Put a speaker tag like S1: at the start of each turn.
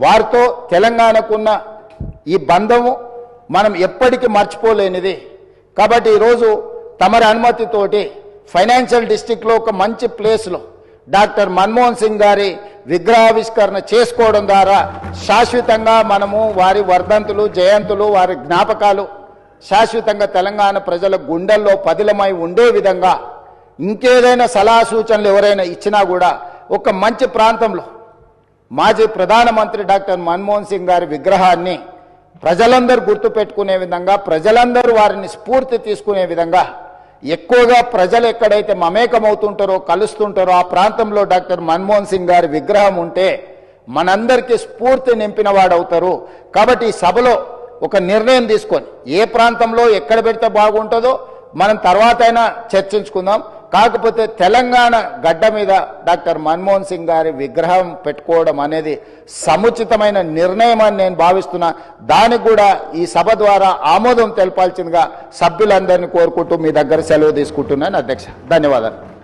S1: వారితో తెలంగాణకున్న ఈ బంధము మనం ఎప్పటికీ మర్చిపోలేనిది. కాబట్టి ఈరోజు తమరి అనుమతితోటి ఫైనాన్షియల్ డిస్ట్రిక్ట్లో ఒక మంచి ప్లేస్లో డాక్టర్ మన్మోహన్ సింగ్ గారి విగ్రహావిష్కరణ చేసుకోవడం ద్వారా శాశ్వతంగా మనము వారి వర్ధంతులు, జయంతులు, వారి జ్ఞాపకాలు శాశ్వతంగా తెలంగాణ ప్రజల గుండెల్లో పదిలమై ఉండే విధంగా ఇంకేదైనా సలహా సూచనలు ఎవరైనా ఇచ్చినా కూడా ఒక మంచి ప్రాంతంలో మాజీ ప్రధానమంత్రి డాక్టర్ మన్మోహన్ సింగ్ గారి విగ్రహాన్ని ప్రజలందరూ గుర్తుపెట్టుకునే విధంగా, ప్రజలందరూ వారిని స్ఫూర్తి తీసుకునే విధంగా ఎక్కువగా ప్రజలు ఎక్కడైతే మమేకమవుతుంటారో, కలుస్తుంటారో ఆ ప్రాంతంలో డాక్టర్ మన్మోహన్ సింగ్ గారి విగ్రహం ఉంటే మనందరికీ స్ఫూర్తి నింపిన వాడవుతారు. కాబట్టి ఈ సభలో ఒక నిర్ణయం తీసుకొని ఏ ప్రాంతంలో ఎక్కడ పెడితే బాగుంటుందో మనం తర్వాత అయినా చర్చించుకుందాం. కాకపోతే తెలంగాణ గడ్డ మీద డాక్టర్ మన్మోహన్ సింగ్ గారి విగ్రహం పెట్టుకోవడం అనేది సముచితమైన నిర్ణయం అని నేను భావిస్తున్నా. దానికి కూడా ఈ సభ ద్వారా ఆమోదం తెలపాల్సిందిగా సభ్యులందరినీ కోరుకుంటూ మీ దగ్గర సెలవు తీసుకుంటున్నాను అధ్యక్ష. ధన్యవాదాలు.